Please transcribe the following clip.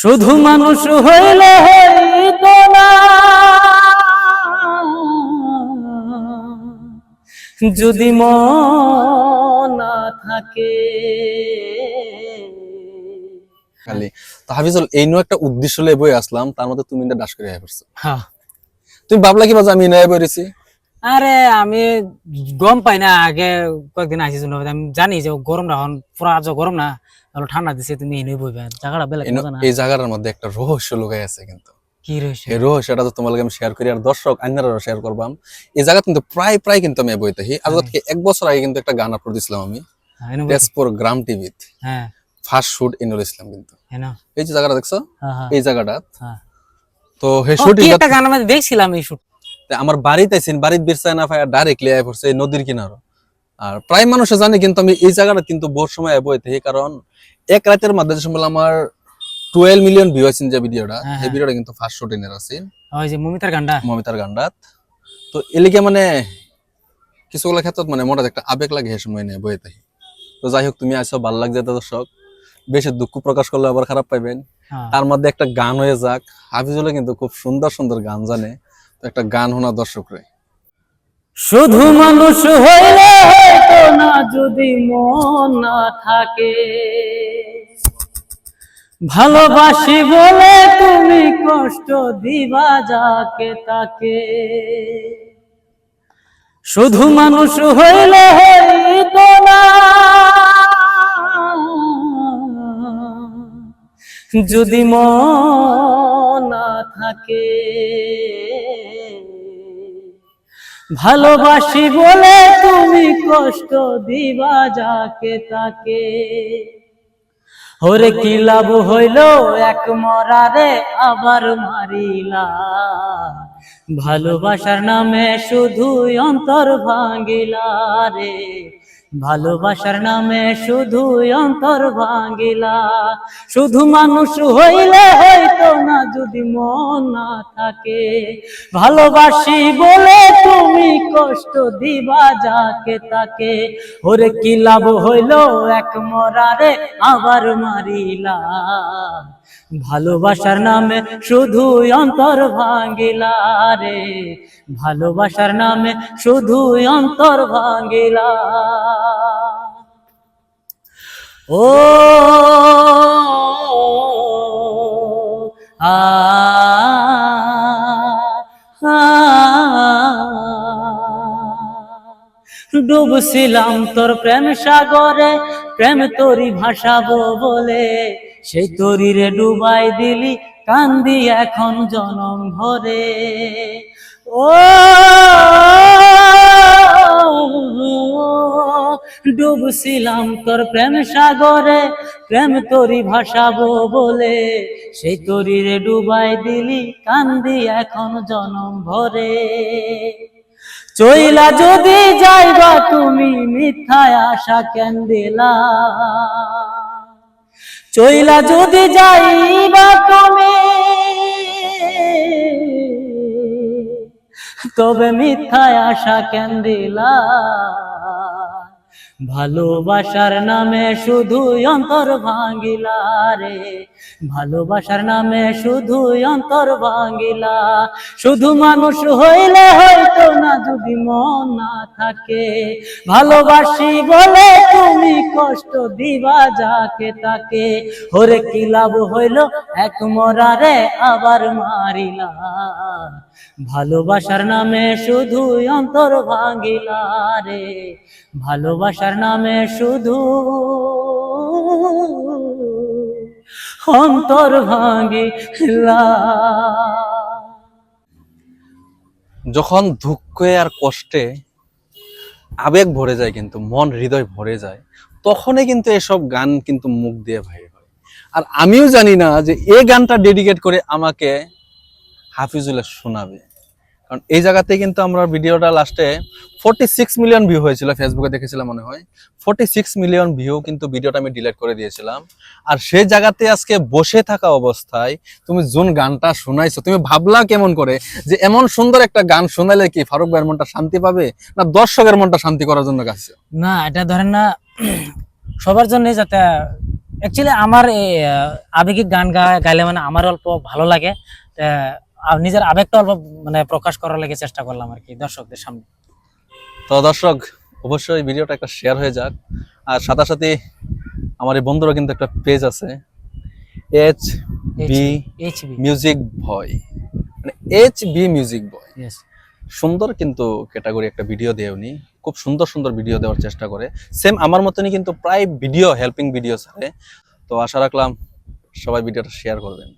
শুধু মানুষ হইলে হইত না, যদি মন না থাকে। খালি তো হাফিজুল এই নো একটা উদ্দেশ্য লয়ে বই আসলাম, তার মধ্যে তুমি এটা ডাস করে আয় পড়ছো। হ্যাঁ, তুমি ভাবলা কি বাজে আমি নয় বইরেছি? আরে আমি গম পাই না, আগে কয়েকদিন আসিস আমি জানি যে গরম না, এখন পুরা আজ গরম না, তাহলে ঠান্ডা দিছে, তুমি এনে বইবে জায়গাটা বেলা মজা না। এই জায়গাটার মধ্যে একটা রহস্য লুকাই আছে, কিন্তু কি রয়েছে এই রহস্যটা তো তোমার লগে আমি শেয়ার করি, আর দর্শক আইনারাও শেয়ার করবাম। এই জায়গা কিন্তু প্রায় কিন্তু আমি বই থাকি। আজ থেকে 1 বছর আগে কিন্তু একটা গান আপলোড দিছিলাম আমি তেজপুর গ্রাম টিভিতে। হ্যাঁ, ফার্স্ট শুট ইনুল ইসলাম। কিন্তু হ্যাঁ এই যে জায়গাটা দেখছো, হ্যাঁ এই জায়গাটা হ্যাঁ, তো হে ও, শুটিং কি একটা গান আমি দেখছিলাম এই শুট। আমার বাড়িতে আইছেন, বাড়িতে বিরসায় না ফায়া ডাইরেক্টলি আয় পড়ছে এই নদীর কিনারো। আর প্রায় মানুষে জানে, কিন্তু আমি এই জায়গাটা কিন্তু বহু সময় বই থাকি, কারণ এক রাতের মধ্যে যে সময় আমার 12 মিলিয়ন ভিউ আছে যে ভিডিওটা, এই ভিডিওটা কিন্তু ফার্স্ট শুটিং এর আছে ওই যে মমিতার গানটা। মমিতার গান্ডাত। তো এলিকে মানে কিছুগুলো ক্ষেত্রে মানে মোটা একটা আবেগ লাগে এই সময় নিয়ে বই থাকি। তো যাই হোক, তুমি আসো, ভালো লাগছে দর্শক। বেশি দুঃখ প্রকাশ করলে আবার খারাপ পাইবেন। তার মধ্যে একটা গান হয়ে যাক। হাফিজুলে কিন্তু খুব সুন্দর সুন্দর গান জানে, তো একটা গান শোনা দর্শকরে। শুধু মানুষ হইলে হয়তো না, যদি মন না থাকে। ভালোবাসি বলে তুমি কষ্ট দিবা যাকে তাকে। শুধু মানুষ হইলে হইতো না, যদি মন না থাকে। ভালোবাসি বলে তুমি কষ্ট দিবা যাকে তাকে। ওরে কি লাভ হইল এক মরারে আবার মারিলা, ভালোবাসার নামে শুধু অন্তর ভাঙ্গিলা রে, ভালোবাসার নামে শুধু অন্তর ভাঙ্গিলা। শুধু মানুষ হইলে হইতো না, যদি মন না থাকে। ভালোবাসি বলে তুমি কষ্ট দিবা যাকে তাকে। ওরে কি লাভ হইল এক মরারে আবার মারিলা, ভালোবাসার নামে শুধু অন্তর ভাঙ্গিলা রে, ভালোবাসার নামে শুধু অন্তর ভাঙ্গিলা। ও আ ডুবছিলাম তোর প্রেম সাগরে, প্রেম তোরি ভাসাবো বলে, সেই তরি রে ডুবাই দিলি, কান্দি এখন জনম ভরে। ও ডুবছিলাম তোর প্রেম সাগরে, প্রেম তোরি ভাসাবো বলে, সেই তরি রে ডুবাই দিলি, কান্দি এখন জনম ভরে। চইলা যদি যাইবা তুমি মিথ্যায় আশা কেন দিলা, চইলা যদি যাইবা তুমি তবে মিথ্যায় আশা কেন দিলা। ভালোবাসার নামে শুধু অন্তর ভাঙ্গিলা রে, ভালোবাসার নামে শুধু অন্তর ভাঙ্গিলা। শুধু মানুষ হইলে হয়তো না, যদি মন না থাকে। ভালোবাসি বলে তুমি কষ্ট দিবা যাকে তাকে। ওরে কি লাভ হইল এক মরারে আবার মারিলা, ভালোবাসার নামে শুধু অন্তর ভাঙ্গিলা রে, ভালোবাসার নামে শুধু অন্তর ভাঙ্গিলা। যখন দুঃখে আর কষ্টে আবেগ ভরে যায়, কিন্তু মন হৃদয় ভরে যায়, তখনই কিন্তু এসব গান কিন্তু মুখ দিয়ে বাইরে হয়। আর আমিও জানি না যে এই গানটা ডেডিকেট করে আমাকে হাফিজুল্লাহ শোনাবে, কারণ এই জায়গাতে কিন্তু আমরা ভিডিওটা লাস্টে 46 মিলিয়ন ভিউ হয়েছিল, ফেসবুকে দেখেছিলাম মনে হয় 46 মিলিয়ন ভিউ, কিন্তু ভিডিওটা আমি ডিলিট করে দিয়েছিলাম। আর সেই জায়গাতে আজকে বসে থাকা অবস্থায় তুমি যোন গানটা শোনাইছো, তুমি ভাবলা কেমন করে যে এমন সুন্দর একটা গান শোনালে কি ফারুক ভাইয়ের মনটা শান্তি পাবে, না দর্শকের মনটা শান্তি করার জন্য গাইছো? না, এটা ধরেন না সবার জন্য, যাতে অ্যাকচুয়ালি আমার এই আবেগিক গান গাইলে মানে আমার অল্প ভালো লাগে, আর নিজের আবেগটা অল্প মানে প্রকাশ করার লাগে চেষ্টা করলাম আর কি দর্শকদের সামনে। তো দর্শক, অবশ্যই ভিডিওটা একটা শেয়ার হয়ে যাক। আর সাথে সাথে আমার এই বন্ধুরা কিন্তু একটা পেজ আছে, এইচ বি এইচবি, মিউজিক বয়, মানে এইচ বি মিউজিক বয়। ইয়েস। সুন্দর কিন্তু ক্যাটাগরি একটা ভিডিও দেয় উনি, খুব সুন্দর সুন্দর ভিডিও দেওয়ার চেষ্টা করে, সেম আমার মতনই কিন্তু প্রায় ভিডিও হেল্পিং ভিডিও ছাড়ে। তো আশা রাখলাম সবাই ভিডিওটা শেয়ার করবেন।